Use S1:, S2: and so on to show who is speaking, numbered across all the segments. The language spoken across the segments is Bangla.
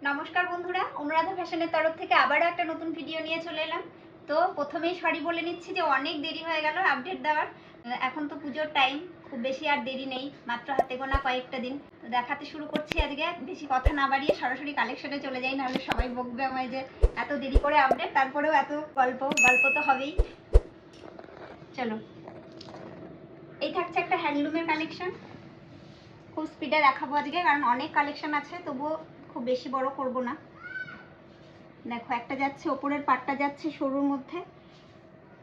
S1: নমস্কার বন্ধুরা, অনুরাধা ফ্যাশনের তরফ থেকে আবারও একটা নতুন ভিডিও নিয়ে চলে এলাম। তো প্রথমেই সরি বলে নিচ্ছি যে অনেক দেরি হয়ে গেল আপডেট দেওয়ার। এখন তো পুজোর টাইম, খুব বেশি আর দেরি নেই, মাত্র হাতে গোনা কয়েকটা দিন। তো দেখাতে শুরু করছি আজকে। বেশি কথা না বাড়িয়ে সরাসরি কালেকশনে চলে যাই, নাহলে সবাই বকবে আমায় যে এত দেরি করে আপডেট, তারপরেও এত গল্প গল্প তো হবেই। চলো, এই থাকছে একটা হ্যান্ডলুমের কালেকশন। খুব স্পিডে দেখাবো আজকে, কারণ অনেক কালেকশন আছে, তবুও খুব বেশি বড় করব না। দেখো, একটা যাচ্ছে ওপরের পাটটা যাচ্ছে সরুর মধ্যে,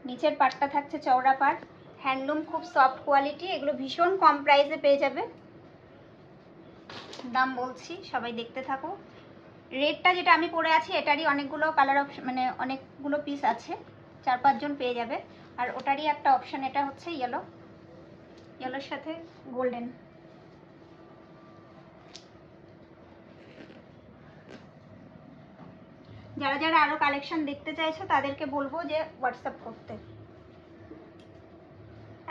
S1: নিচের পাটটা থাকছে চওড়া পাট। হ্যান্ডলুম, খুব সফট কোয়ালিটি, এগুলো ভীষণ কম প্রাইসে পেয়ে যাবে। দাম বলছি, সবাই দেখতে থাকো। রেডটা যেটা আমি পরে আছি এটারই অনেকগুলো কালার অপশন, মানে অনেকগুলো পিস আছে, 4-5 জন পেয়ে যাবে। আর ওটারই একটা অপশন, এটা হচ্ছে ইয়েলো, ইয়েলোর সাথে গোল্ডেন। যারা যারা আরো কালেকশন দেখতে চাইছো তাদেরকে বলবো যে হোয়াটসঅ্যাপ করতে।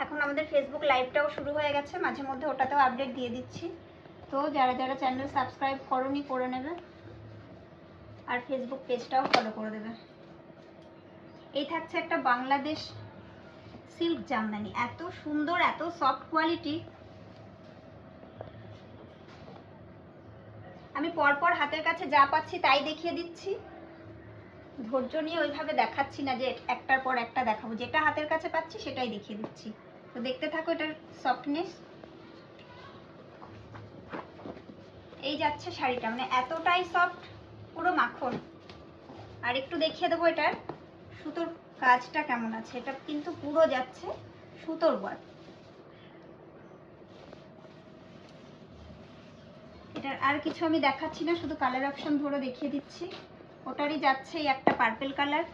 S1: এখন আমাদের ফেসবুক লাইভটাও শুরু হয়ে গেছে, মাঝে মধ্যে ওটাতেও আপডেট দিয়ে দিচ্ছি। তো যারা যারা চ্যানেল সাবস্ক্রাইব করোনি করে নেবে, আর ফেসবুক পেজটাও ফলো করে দেবে। এই থাকছে একটা বাংলাদেশ সিল্ক জামদানি, এত সুন্দর, এত সফট কোয়ালিটি। আমি পরপর হাতের কাছে যা পাচ্ছি তাই দেখিয়ে দিচ্ছি, ধৈর্য নিয়ে ওইভাবে দেখাচ্ছি না যে একটার পর একটা দেখাবো, যেটা হাতের কাছে পাচ্ছি সেটাই দেখিয়ে দিচ্ছি। তো দেখতে থাকো এটার সফটনেস। এই যাচ্ছে শাড়িটা, মানে এতটাই সফট, পুরো মাখন। আর একটু দেখিয়ে দেবো এটার সুতোর কাজটা কেমন আছে। এটা কিন্তু পুরো যাচ্ছে সুতোর ওয়ার্ক। এটার আর কিছু আমি দেখাচ্ছি না, শুধু কালার অপশন ধরে দেখিয়ে দিচ্ছি। ওটারই যাচ্ছে এই একটা পার্পল কালার।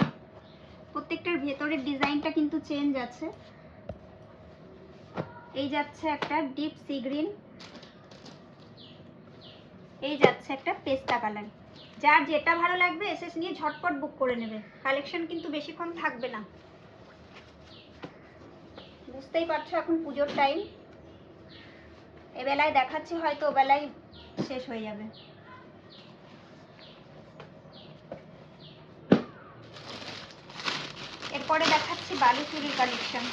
S1: প্রত্যেকটার ভেতরের ডিজাইনটা কিন্তু চেঞ্জ আছে। এই যাচ্ছে একটা ডিপ সি গ্রিন। এই যাচ্ছে একটা পেস্তা কালার। যার যেটা ভালো লাগবে এসএস নিয়ে ঝটপট বুক করে নেবে, কালেকশন কিন্তু বেশিক্ষণ থাকবে না। বুঝতেই পারছো এখন পুজোর টাইম, এবেলায় দেখাচ্ছি, হয়তো ওবেলায় শেষ হয়ে যাবে। এরপরে দেখাচ্ছি বালুচুরির কালেকশন।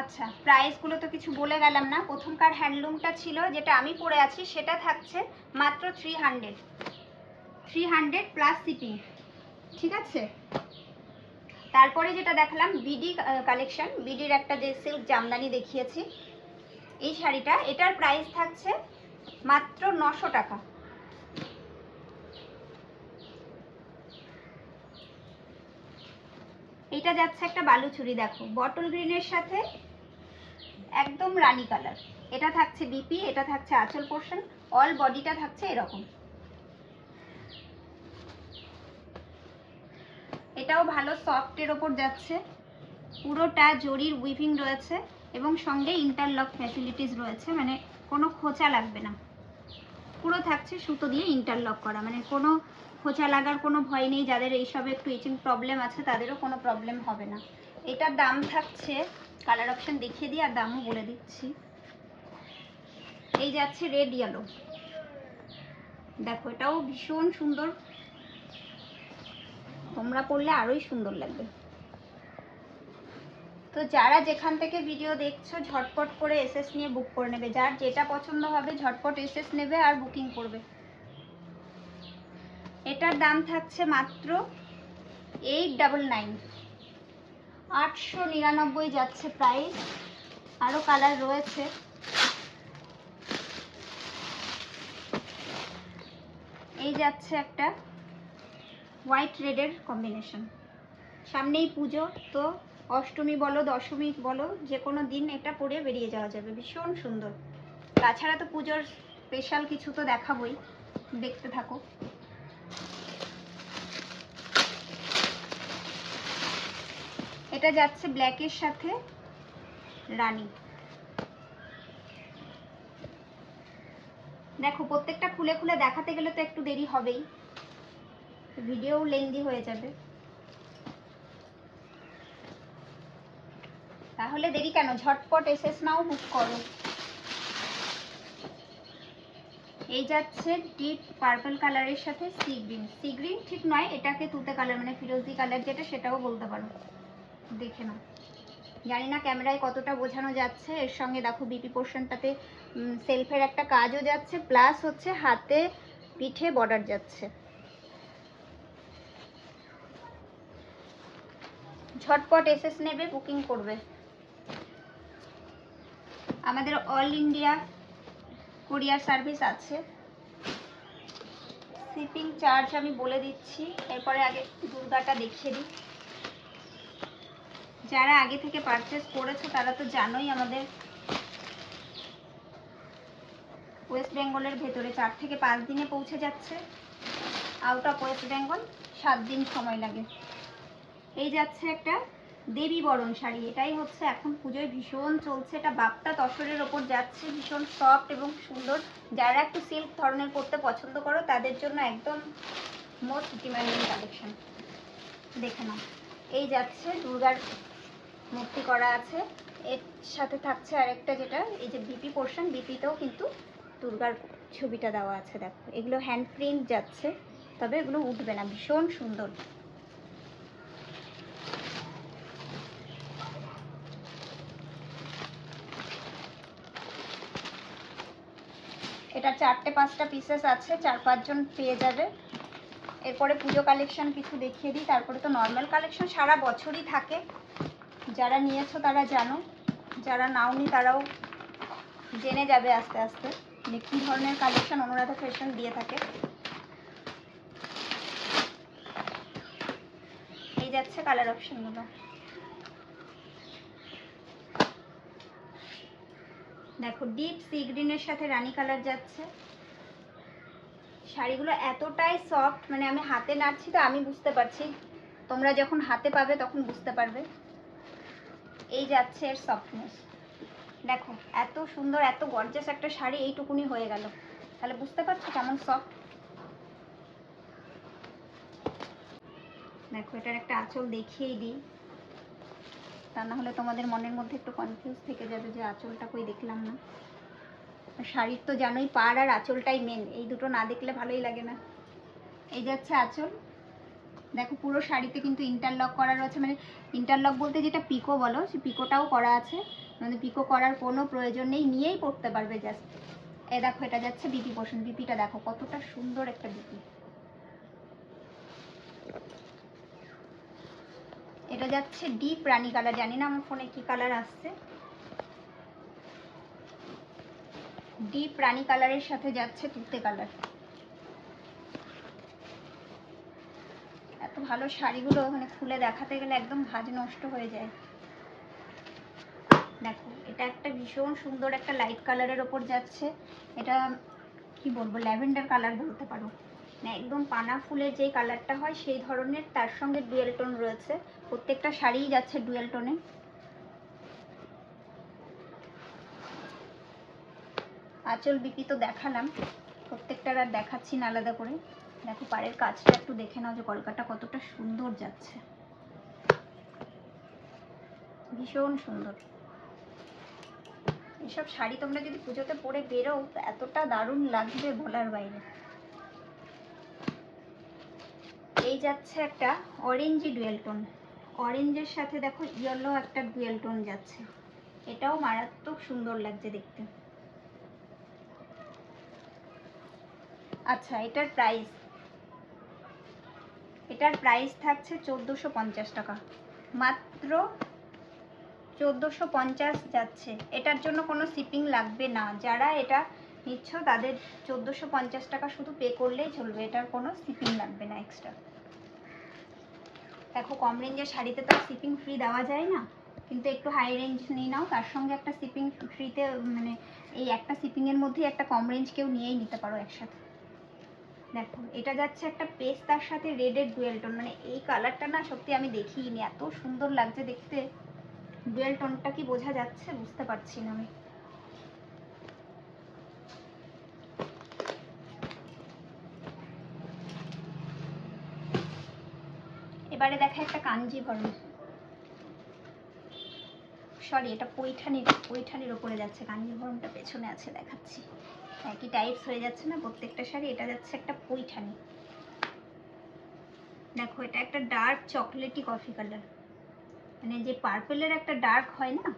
S1: আচ্ছা, প্রাইসগুলো তো কিছু বলে গেলাম না। প্রথমকার হ্যান্ডলুমটা ছিল, যেটা আমি পরে আছি, সেটা থাকছে মাত্র 300 প্লাস শিপিং, ঠিক আছে। তারপরে যেটা দেখালাম বিডি কালেকশন, বিডির একটা যে সিল্ক জামদানি দেখিয়েছি, এই শাড়িটা, এটার প্রাইস থাকছে মাত্র 900 টাকা। এটা যাচ্ছে একটা বালুচুরি, দেখো বটল গ্রিনের সাথে একদম রানী কালার। এটা থাকছে বিপি, এটা থাকছে আঁচল পোর্শন, অল বডিটা থাকছে এরকম। এটাও ভালো সফটের ওপর যাচ্ছে, পুরোটা জরির উইভিং রয়েছে এবং সঙ্গে ইন্টারলক ফ্যাসিলিটিস রয়েছে, মানে কোনো খোঁচা লাগবে না। পুরো থাকছে সুতো দিয়ে ইন্টারলক করা, মানে কোনো খোঁচা লাগার কোনো ভয় নেই। যাদের এইসব একটু ইচিং প্রবলেম আছে তাদেরও কোনো প্রবলেম হবে না। এটার দাম থাকছে, কালার অপশন দেখিয়ে দিই আর দামও বলে দিচ্ছি। এই যাচ্ছে রেড ইয়েলো, দেখো এটাও ভীষণ সুন্দর, তোমরা পরলে আরোই সুন্দর লাগবে। তো যারা যেখান থেকে ভিডিও দেখছো ঝটপট করে এসএস নিয়ে বুক করে নেবে, যার যেটা পছন্দ হবে ঝটপট এসএস নেবে আর বুকিং করবে। এটার দাম থাকছে মাত্র 899, 899 যাচ্ছে প্রাইস। আরও কালার রয়েছে। এই যাচ্ছে একটা হোয়াইট রেডের কম্বিনেশন। সামনেই পুজো, তো অষ্টমী বলো দশমী বলো, যে কোনো দিন এটা পরে বেরিয়ে যাওয়া যাবে, ভীষণ সুন্দর। তাছাড়া তো পুজোর স্পেশাল কিছু তো দেখাবই, দেখতে থাকো। এটা যাচ্ছে ব্ল্যাকের সাথে রানী। দেখো প্রত্যেকটা খুলে খুলে দেখাতে গেলে তো একটু দেরি হবেই, ভিডিও লেন্দি হয়ে যাবে, তাহলে দেরি কেন, ঝটপট এসএস নাও, বুক করো। এই যাচ্ছে ডিপ পার্পল কালারের সাথে সি গ্রিন ঠিক নয়, এটাকে তুতে কালার মানে ফিরোজি কালার যেটা, সেটাও বলতে পারো। দেখে নাও, জানি না ক্যামেরায় কতটা বোঝানো যাচ্ছে। এর সঙ্গে দেখো বিপি পোর্শনটাতে সেলফের একটা কাজও যাচ্ছে, প্লাস হচ্ছে হাতে পিঠে বর্ডার যাচ্ছে। ঝটপট এসএস নেবে, বুকিং করবে। আমাদের অল ইন্ডিয়া কুরিয়ার সার্ভিস আছে। শিপিং চার্জ আমি বলে দিচ্ছি, এরপরে আগে দুর্গাটা দেখিয়ে দিই। যারা আগে থেকে পারচেস করেছে তারা তো জানোই, আমাদের ওয়েস্ট বেঙ্গলের ভেতরে 4 থেকে 5 দিনে পৌঁছে যাচ্ছে। আউট অফ ওয়েস্ট বেঙ্গল 7 দিন সময় লাগে। এই যাচ্ছে একটা দেবী বরণ শাড়ি, এটাই হচ্ছে এখন পুজোয় ভীষণ চলছে। এটা বাপ্তা তসরের ওপর যাচ্ছে, ভীষণ সফট এবং সুন্দর। যারা একটু সিল্ক ধরনের পরতে পছন্দ করো তাদের জন্য একদম মোস্ট ডিমান্ডিং কালেকশন। দেখে নাও, এই যাচ্ছে দুর্গার মূর্তি করা আছে, এর সাথে থাকছে আরেকটা যেটা এই যে বিপি পোর্শন, বিপিতেও কিন্তু দুর্গার ছবিটা দেওয়া আছে। দেখো এগুলো হ্যান্ড প্রিন্ট যাচ্ছে, তবে এগুলো উঠবে না, ভীষণ সুন্দর। এটা 4-5টা পিসেস আছে, 4-5 জন পেয়ে যাবে। এরপরে পুজো কালেকশন কিছু দেখিয়ে দিই, তারপরে তো নর্মাল কালেকশন সারা বছরই থাকে। যারা নিয়েছো তারা জানো, যারা নাওনি তারাও জেনে যাবে আস্তে আস্তে যে কী ধরনের কালেকশন অনুরাধা ফ্যাশন দিয়ে থাকে। এই যাচ্ছে কালার অপশনগুলো। দেখো ডিপ সি গ্রিনের সাথে রানী কালার যাচ্ছে। শাড়িগুলো এতটাই সফট, মানে আমি হাতে নাড়ছি তো আমি বুঝতে পারছি, তোমরা যখন হাতে পাবে তখন বুঝতে পারবে। এই যাচ্ছে এর সফটনেস, দেখো এত সুন্দর, এত গর্জাস একটা শাড়ি এইটুকুনি হয়ে গেল, তাহলে বুঝতে পারছো কেমন সফট। দেখো এটার একটা আঁচল দেখিয়েই দিই, তা না হলে তোমাদের মনের মধ্যে একটু কনফিউজ থেকে যাবে যে আঁচলটা কই দেখলাম না। শাড়ির তো জানোই পাড় আর আঁচলটাই মেন, এই দুটো না দেখলে ভালোই লাগে না। এই যাচ্ছে আঁচল, দেখো পুরো শাড়িতে কিন্তু ইন্টারলক করা রয়েছে, মানে ইন্টারলক বলতে যেটা পিকো বলো, সেই পিকোটাও করা আছে, মানে পিকো করার কোনো প্রয়োজন নেই, নিয়েই পরতে পারবে জাস্ট। এই দেখো এটা যাচ্ছে বিপি পোর্শন, বিপিটা দেখো কতটা সুন্দর একটা বিপি। এটা যাচ্ছে ডিপ রানী কালার, জানি না আমার ফোনে কি কালার আসছে। ডিপ রানী কালারের সাথে যাচ্ছে তুতে কালার। এত ভালো শাড়িগুলো মানে খুলে দেখাতে গেলে একদম ভাঁজ নষ্ট হয়ে যায়। দেখো এটা একটা ভীষণ সুন্দর একটা লাইট কালারের ওপর যাচ্ছে, এটা কি বলবো ল্যাভেন্ডার কালার বলতে পারো, মানে একদম পানা ফুলের যেই কালারটা হয় সেই ধরনের, তার সঙ্গে ডুয়েল টোন রয়েছে, প্রত্যেকটা শাড়িই যাচ্ছে ডুয়েল টোনে। আঁচল বিপি তো দেখালাম, প্রত্যেকটার আর দেখাচ্ছি না আলাদা করে। দেখো পাড়ের কাজটা একটু দেখে নাও যে কলকাটা কতটা সুন্দর যাচ্ছে, ভীষণ সুন্দর। এসব শাড়ি তোমরা যদি পুজোতে পরে বেরো এতটা দারুণ লাগবে বলার বাইরে। এই যাচ্ছে একটা অরেঞ্জি ডুয়েল টোন, অরেঞ্জের সাথে দেখো ইয়েলো একটা ডুয়েল টোন যাচ্ছে, এটাও মারাত্মক সুন্দর লাগছে দেখতে। আচ্ছা এটার প্রাইস থাকছে 1450 টাকা, মাত্র 1450 যাচ্ছে। এটার জন্য কোনো শিপিং লাগবে না, যারা এটা নিচ্ছ তাদের 1450 টাকা শুধু পে করলেই চলবে, এটার কোনো শিপিং লাগবে না এক্সট্রা। দেখো কম রেঞ্জের শাড়িতে তো শিপিং ফ্রি দেওয়া যায় না, কিন্তু একটু হাই রেঞ্জ নিয়ে নাও, তার সঙ্গে একটা শিপিং ফ্রিতে, মানে এই একটা শিপিংয়ের মধ্যে একটা কম রেঞ্জ কেউ নিয়েই নিতে পারো একসাথে। দেখো এটা যাচ্ছে একটা পেস্তার সাথে রেডের ডুয়েল টোন, মানে এই কালারটা না সত্যি আমি দেখিনি, এত সুন্দর লাগছে দেখতে। ডুয়েল টোনটা কি বোঝা যাচ্ছে বুঝতে পারছি না আমি। এবারে দেখা একটা কাঞ্জিভরম, সরি এটা পৈঠানির ওপরে যাচ্ছে, কাঞ্জিভরমটা পেছনে আছে দেখাচ্ছি। একই টাইপস হয়ে যাচ্ছে না প্রত্যেকটা শাড়ি। এটা যাচ্ছে একটা পৈঠানি, দেখো এটা একটা ডার্ক চকলেটি কফি কালার, মানে যে পার্পেলের একটা ডার্ক হয় না,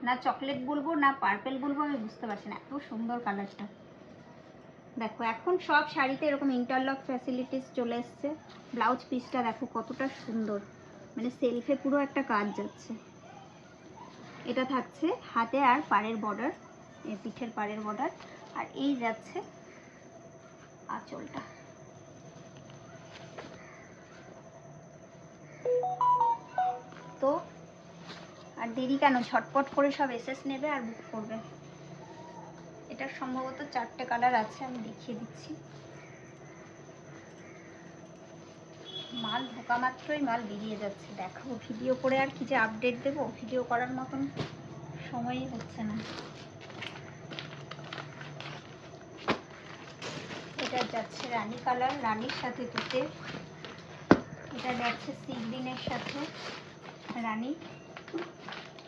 S1: না চকলেট বলবো না পার্পেল বলবো আমি বুঝতে পারছি না, এত সুন্দর কালারটা। দেখো এখন সব শাড়িতে এরকম ইন্টারলক ফ্যাসিলিটিস চলে এসছে। ব্লাউজ পিসটা দেখো কতটা সুন্দর, মানে সেলফে পুরো একটা কাজ যাচ্ছে। এটা থাকছে হাতে আর পাড়ের বর্ডার, পিঠের পাড়ের বর্ডার, আর এই যাচ্ছে আঁচলটা। তো আর দেরি কেন, ঝটপট করে সব এসএস নেবে আর বুক করবে। এটার সম্ভবত 4টে কালার আছে, আমি দেখিয়ে দিচ্ছি। মাল ঢোকা মাত্রই মাল বেরিয়ে যাচ্ছে। দেখাবো ভিডিও করে, আর কি যে আপডেট দেবো, ভিডিও করার মতন সময়ই হচ্ছে না। এটা যাচ্ছে রানী কালার, রানীর সাথে তুতে। এটা যাচ্ছে সি গ্রিনের সাথে রানী।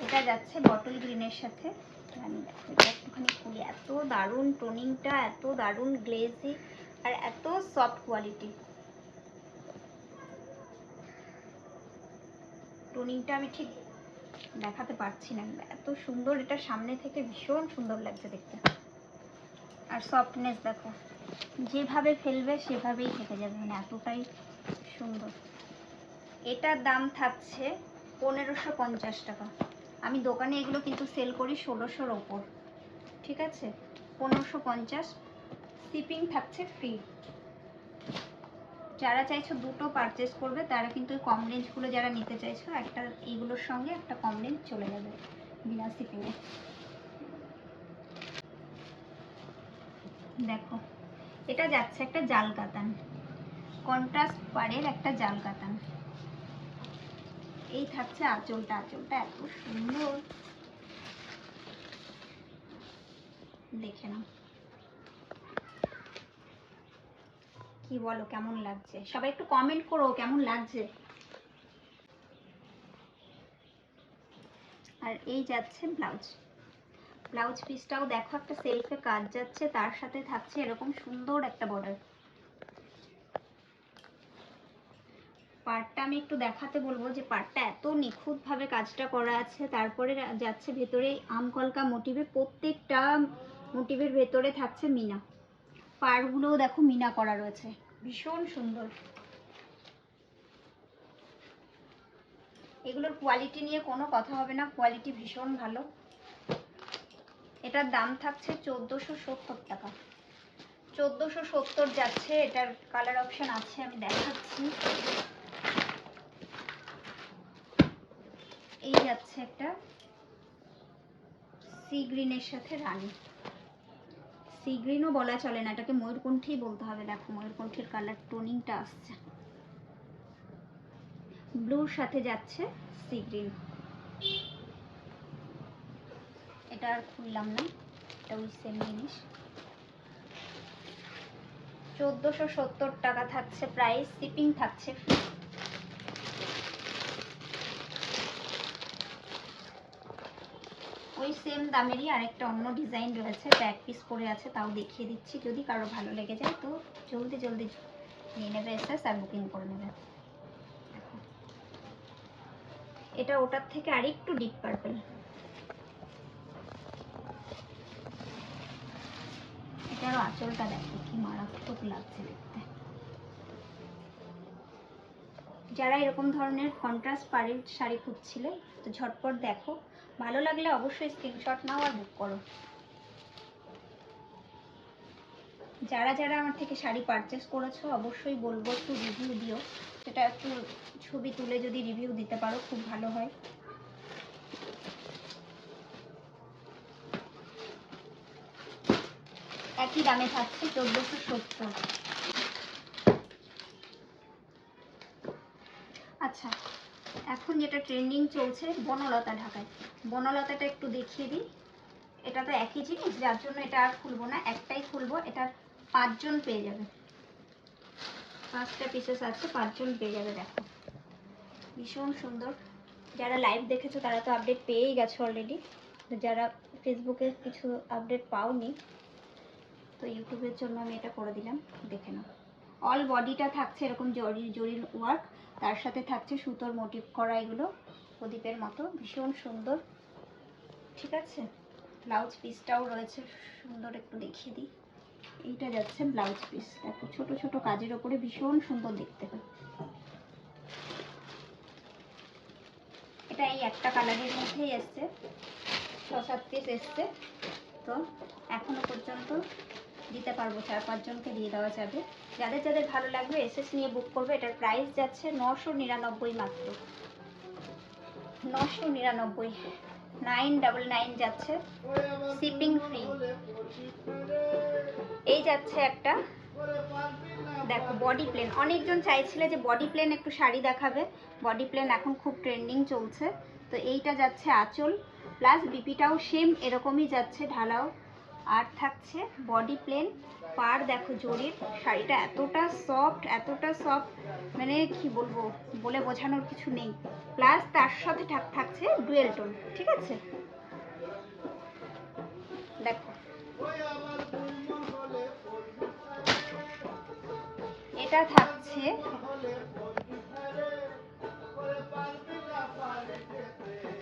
S1: এটা যাচ্ছে বটল গ্রিনের সাথে রানী। দেখো এটা একটুখানি খুলি, এত দারুণ টোনিংটা, এত দারুণ গ্লেজি আর এত সফট কোয়ালিটি। টোনিংটা আমি ঠিক দেখাতে পারছি না, এত সুন্দর। এটা সামনে থেকে ভীষণ সুন্দর লাগছে দেখতে। আর সফটনেস দেখো, যেভাবে ফেলবে সেভাবেই থেকে যাবে, মানে এতটাই সুন্দর। এটার দাম থাকছে 1550 টাকা। আমি দোকানে এগুলো কিন্তু সেল করি 1600-র ওপর, ঠিক আছে? 1550, শিপিং থাকছে ফ্রি। যারা চাইছো দুটো পারচেস করবে তারা কিন্তু কম রেঞ্জগুলো যারা নিতে চাইছো, একটা এইগুলোর সঙ্গে একটা কম রেঞ্জ চলে যাবে বিনা শিপিংয়ে। দেখো এটা যাচ্ছে একটা জাল কাতান, কন্ট্রাস্ট পাড়ের একটা জাল কাতান। এই থাকছে আঁচলটা, আঁচলটা এত সুন্দর, দেখে নাও। কি বলো কেমন লাগছে? সবাই একটু কমেন্ট করো কেমন লাগছে। আর এই যাচ্ছে ব্লাউজ, ব্লাউজ পিসটাও দেখো একটা সেলফে কাজ যাচ্ছে, তার সাথে থাকছে এরকম সুন্দর একটা বর্ডার। পাড়টা আমি একটু দেখাতে বলবো যে পাড়টা এত নিখুঁতভাবে কাজটা করা আছে। তারপরে যাচ্ছে ভেতরে আমকলকা মোটিভে, প্রত্যেকটা মোটিভের ভেতরে থাকছে মিনা। পাড়গুলোও দেখো মিনা করা রয়েছে, ভীষণ সুন্দর। এগুলোর কোয়ালিটি নিয়ে কোনো কথা হবে না, কোয়ালিটি ভীষণ ভালো। এটার দাম থাকছে 1470 টাকা। 1470 যাচ্ছে। এটার কালার অপশন আছে, আমি দেখাচ্ছি। এই যাচ্ছে একটা সি গ্রিনের সাথে রানী। সি গ্রিনও বলা চলে না, এটাকে ময়ূরকণ্ঠী বলতে হবে। দেখো ময়ূরকণ্ঠীর কালার টোনিংটা আসছে। ব্লুর সাথে যাচ্ছে সি গ্রিন। এটা আর খুললাম না, এটা ওই সেম জিনিস। 1470 টাকা থাকছে প্রাইস, শিপিং থাকছে ফ্রি। ওই সেম দামেরই আরেকটা অন্য ডিজাইন রয়েছে, ব্যাক পিস পরে আছে, তাও দেখিয়ে দিচ্ছি। যদি কারো ভালো লেগে যায় তো জলদি জলদি নিয়ে নেবে এসএস আর বুকিং করে নেবে। এটা ওটার থেকে আরেকটু ডিপ পার্পল। এটারও আঁচলটা দেখো কি মারাত্মক লাগছে দেখতে। যারা এরকম ধরনের কন্ট্রাস্ট পাড়ের শাড়ি খুঁজছিলে তো ঝটপট দেখো, ভালো লাগলে অবশ্যই স্ক্রিনশট নাও আর বুক করো। যারা যারা আমার থেকে শাড়ি পারচেস করেছো অবশ্যই বলবো একটু রিভিউ দিও, সেটা একটু ছবি তুলে যদি রিভিউ দিতে পারো খুব ভালো হয়। একই দামে থাকছে 1470। আচ্ছা, এখন যেটা ট্রেন্ডিং চলছে বনলতা ঢাকায়, বনলতাটা একটু দেখিয়ে দিই। এটা তো একই জিনিস, যার জন্য এটা আর খুলবো না, একটাই খুলবো। এটা 5 জন পেয়ে যাবে, 5টা পিসেস আছে, 5 জন পেয়ে যাবে। দেখো ভীষণ সুন্দর। যারা লাইভ দেখেছো তারা তো আপডেট পেয়েই গেছো অলরেডি, যারা ফেসবুকে কিছু আপডেট পাওনি তো ইউটিউবের জন্য আমি এটা করে দিলাম, দেখে নাও। অল বডিটা থাকছে এরকম জরির ওয়ার্ক, তার সাথে থাকছে সুতোর মোটিভ করা এগুলো প্রদীপের মতো, ভীষণ সুন্দর। ঠিক আছে, ব্লাউজ পিসটাও রয়েছে সুন্দর, একটু দেখিয়ে দিই। এইটা যাচ্ছে ব্লাউজ পিস, দেখো ছোট ছোট কাজের ওপরে ভীষণ সুন্দর দেখতে হয়। এটা এই একটা কালারের মধ্যেই এসছে, 6-7 পিস এসছে। তো এখনো পর্যন্ত দিতে পারবো, 4-5 জনকে দিয়ে দেওয়া যাবে। যাদের যাদের ভালো লাগবে এসএস নিয়ে বুক করবে। এটার প্রাইস যাচ্ছে 999 মাত্র, 999, 999 যাচ্ছে, শিপিং ফ্রি। এই যাচ্ছে একটা, দেখো বডি প্লেন। অনেকজন চাইছিলে যে বডি প্লেন একটু শাড়ি দেখাবে, বডি প্লেন এখন খুব ট্রেন্ডিং চলছে। তো এইটা যাচ্ছে আঁচল, প্লাস বিপিটাও সেম এরকমই যাচ্ছে ঢালাও, আর থাকছে বডি প্লেন। পার দেখো জরির, শাড়িটা এতটা সফট, মানে কি বলবো, বলে বোঝানোর কিছু নেই। প্লাস তার সাথে থাকছে ডুয়েল টোন। ঠিক আছে, দেখো এটা থাকছে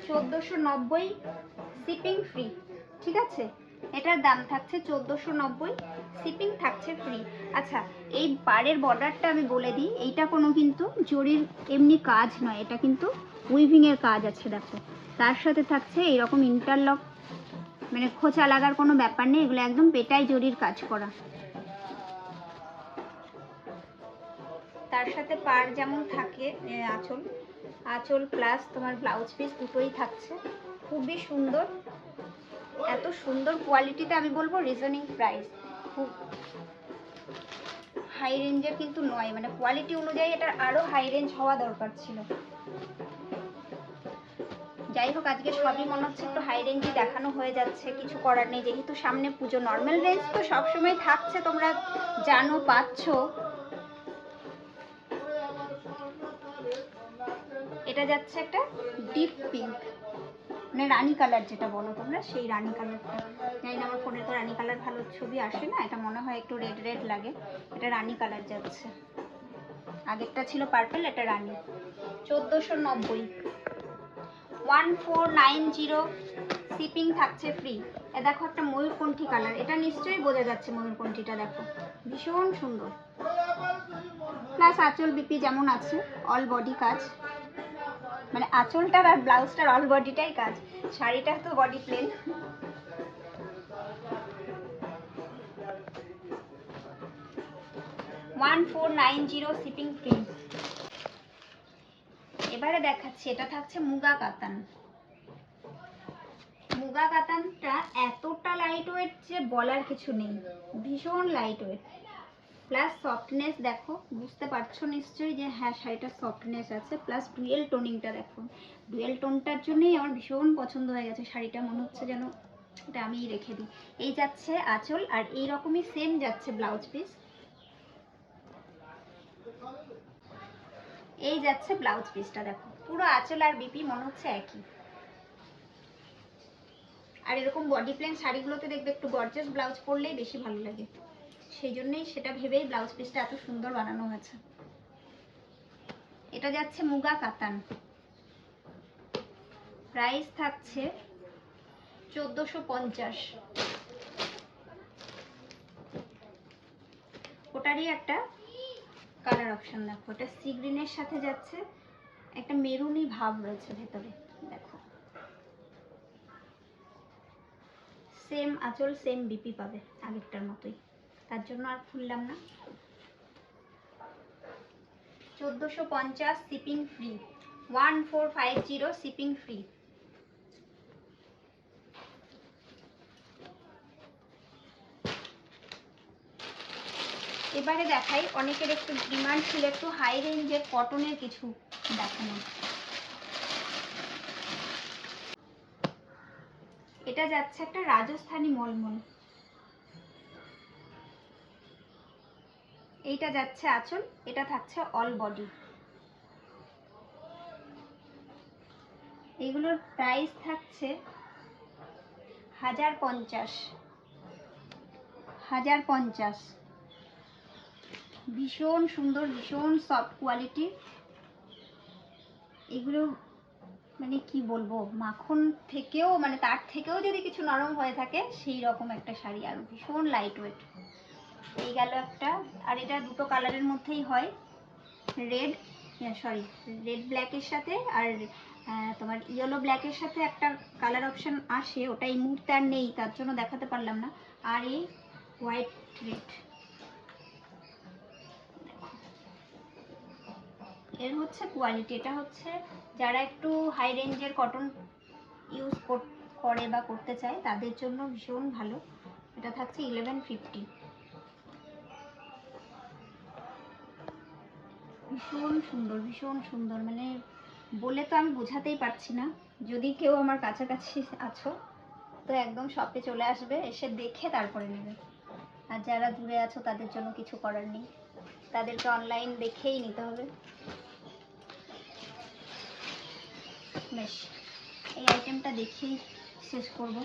S1: 1490, শিপিং ফ্রি। ঠিক আছে, এটার দাম থাকছে 1490, শিপিং থাকছে ফ্রি। আচ্ছা, এই পাড়ের বর্ডারটা আমি বলে দিই, এইটা কোনো কিন্তু জরির এমনি কাজ নয়, এটা কিন্তু উইভিংয়ের কাজ আছে। দেখো তার সাথে থাকছে এইরকম ইন্টারলক, মানে খোঁচা লাগার কোনো ব্যাপার নেই, এগুলো একদম পেটাই জরির কাজ করা। তার সাথে পাড় যেমন থাকে, আঁচল প্লাস তোমার ব্লাউজ পিস দুটোই থাকছে, খুবই সুন্দর। এত সুন্দর কোয়ালিটিতে আমি বলবো রিজনিং প্রাইস, খুব হাই রেঞ্জের কিন্তু নয়, মানে কোয়ালিটি অনুযায়ী এটার আরো হাই রেঞ্জ হওয়া দরকার ছিল। যাই হোক, আজকে সবই মনে হচ্ছে একটু হাই রেঞ্জই দেখানো হয়ে যাচ্ছে, কিছু করার নেই, যেহেতু সামনে পুজো। নর্মাল রেঞ্জ তো সবসময় থাকছে, তোমরা জানো, পাচ্ছ। এটা যাচ্ছে একটা ডিপ পিঙ্ক, মানে রানী কালার যেটা বলো তোমরা, সেই রানী কালারটা। জানি না, আমার ফোনে তো রানী কালার ভালো ছবি আসে না, এটা মনে হয় একটু রেড রেড লাগে। এটা রানী কালার যাচ্ছে, আগেরটা ছিল পার্পল, এটা রানী। 1490, 1490, শিপিং থাকছে ফ্রি। এ দেখো একটা ময়ূরকণ্ঠী কালার, এটা নিশ্চয়ই বোঝা যাচ্ছে ময়ূরকণ্ঠীটা, দেখো ভীষণ সুন্দর। প্লাস আঁচল বিপি যেমন আছে, অল বডি কাজ, মানে আঁচলটার আর ব্লাউজটার অল বডিটাই কাজ, শাড়িটা তো বডি প্লেন। Shipping free. এবারে দেখাচ্ছি, এটা থাকছে মুগা কাতান। মুগা কাতানটা এতটা লাইট ওয়েট যে বলার কিছু নেই, ভীষণ লাইট ওয়েট, প্লাস সফটনেস দেখো, বুঝতে পারছো নিশ্চয়ই যে হ্যাঁ শাড়িটা সফটনেস আছে। প্লাস ডুয়েল টোনিংটা দেখো, ডুয়েল টোনটার জন্যই আমার ভীষণ পছন্দ হয়ে গেছে শাড়িটা, মনে হচ্ছে যেন এটা আমিই রেখে দিই। এই যাচ্ছে আঁচল, আর এইরকমই সেম যাচ্ছে ব্লাউজ পিস। এই যাচ্ছে ব্লাউজ পিসটা, দেখো পুরো আঁচল আর বিপি মনে হচ্ছে একই। আর এরকম বডি প্লেন শাড়িগুলোতে দেখবে একটু গর্জিয়াস ব্লাউজ পরলেই বেশি ভালো লাগে, সেই জন্যই সেটা ভেবেই ব্লাউজ পিসটা এত সুন্দর বানানো হয়েছে। এটা যাচ্ছে মুগা কাতান, প্রাইস থাকছে 1450। ওটারই একটা কালার অপশন দেখো, এটা সি গ্রিনের সাথে যাচ্ছে, একটা মেরুনি ভাব রয়েছে ভেতরে, দেখো সেম আঁচল সেম বিপি পাবে আগেরটার মতোই, তার জন্য আর খুললাম না। 1450, শিপিং ফ্রি। 1450, shipping free. এবারে দেখাই, অনেকের একটু ডিমান্ড ছিল একটু হাই রেঞ্জের কটনের কিছু দেখানো। এটা যাচ্ছে একটা রাজস্থানী মলমল, এইটা যাচ্ছে আঁচল, এটা থাকছে অল বডি। এগুলোর প্রাইস থাকছে 1050, 1050। ভীষণ সুন্দর, ভীষণ সফট কোয়ালিটি। এগুলো মানে কি বলবো, মাখন থেকেও মানে তার থেকেও যদি কিছু নরম হয়ে থাকে সেই রকম একটা শাড়ি, আর ভীষণ লাইট ওয়েট। এই গেল একটা। আর এটা দুটো কালারের মধ্যেই হয়, রেড ব্ল্যাকের সাথে আর তোমার ইয়েলো ব্ল্যাকের সাথে একটা কালার অপশন আসে, ওটা এই মুহূর্তে আর নেই, তার জন্য দেখাতে পারলাম না। আর এই হোয়াইট রেড, এর হচ্ছে কোয়ালিটি। এটা হচ্ছে যারা একটু হাই রেঞ্জের কটন ইউজ করে বা করতে চায় তাদের জন্য ভীষণ ভালো। এটা থাকছে 1150। ভীষণ সুন্দর, ভীষণ সুন্দর, মানে বলে তো আমি বোঝাতেই পারছি না। যদি কেউ আমার কাছাকাছি আছো তো একদম শপে চলে আসবে, এসে দেখে তারপরে নেবে। আর যারা দূরে আছো তাদের জন্য কিছু করার নেই, তাদেরকে অনলাইন দেখেই নিতে হবে। বেশ, এই আইটেমটা দেখেই শেষ করব।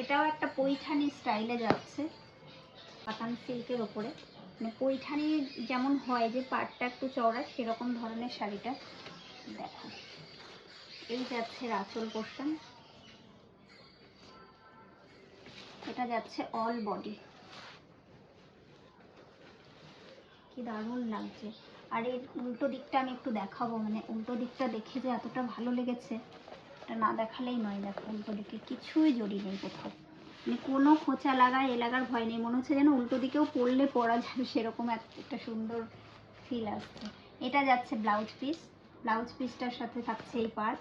S1: এটাও একটা পৈঠানি স্টাইলে যাচ্ছে, পাতান সিল্কের ওপরে, মানে পৈঠানি যেমন হয় যে পাটটা একটু চওড়া, সেরকম ধরনের শাড়িটা। দেখো, এই যাচ্ছে আঁচল পোর্শন, এটা যাচ্ছে অল বডি। কি দারুণ লাগছে। আর এর উল্টো দিকটা আমি একটু দেখাবো, মানে উল্টো দিকটা দেখে যে এতটা ভালো লেগেছে, এটা না দেখালেই নয়। দেখো, উল্টো দিকে কিছুই জড়ি নেই কোথাও, মানে কোনো খোঁচা লাগা এ লাগার ভয় নেই। মনে হচ্ছে যেন উল্টো দিকেও পরলে পরা যাবে, সেরকম একটা সুন্দর ফিল আসছে। এটা যাচ্ছে ব্লাউজ পিস, ব্লাউজ পিসটার সাথে থাকছে এই পার্ট।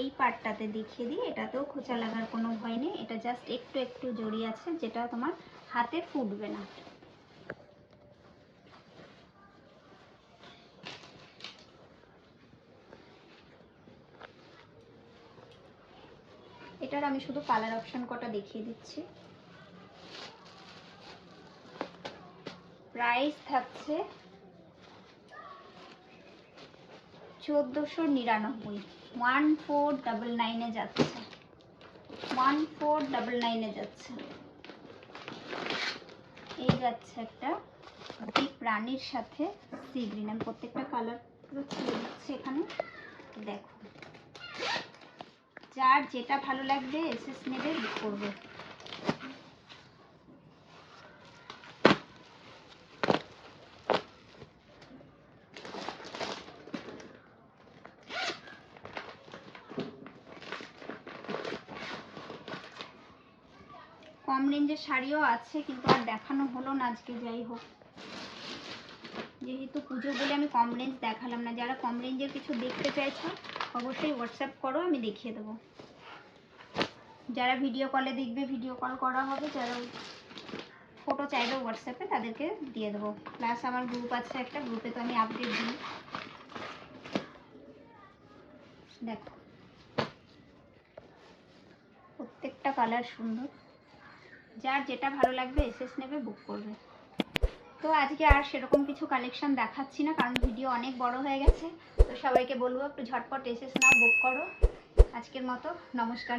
S1: এই পার্টটাতে দেখিয়ে দিই, এটাতেও খোঁচা লাগার কোনো ভয় নেই, এটা জাস্ট একটু একটু জড়ি আছে, যেটা তোমার হাতে ফুটবে না। এটার আমি শুধু কালার অপশন কটা দেখিয়ে দিচ্ছি। প্রাইস থাকছে 1499, 1499 যাচ্ছে, 1499 যাচ্ছে। এই যাচ্ছে একটা ডিপ রানির সাথে সি গ্রিন। আমি প্রত্যেকটা কালার পুরো ছেড়ে দিচ্ছি এখানে। দেখো, যার যেটা ভালো লাগবে এসএস নেবে, বুক করবে। কম রেঞ্জের শাড়িও আছে, কিন্তু আর দেখানো হলো না আজকে। যাই হোক, যেহেতু পুজো বলে আমি কম রেঞ্জ দেখালাম না। যারা কম রেঞ্জের কিছু দেখতে চাইছো অবশ্যই হোয়াটসঅ্যাপ করো, আমি দেখিয়ে দেবো। যারা ভিডিও কলে দেখবে ভিডিও কল করা হবে, যারা ফটো চাইবে হোয়াটসঅ্যাপে তাদেরকে দিয়ে দেবো। প্লাস আমার গ্রুপ আছে একটা, গ্রুপে তো আমি আপডেট দিই। দেখো, প্রত্যেকটা কালার সুন্দর, যার যেটা ভালো লাগবে এসএস নেবে, বুক করবে। তো আজকে আর সেরকম কিছু কালেকশন দেখাচ্ছি না, কারণ ভিডিও অনেক বড় হয়ে গেছে। তো সবাইকে বলবো একটু ঝটপট এসএস নাও, বুক করো। আজকের মতো নমস্কার।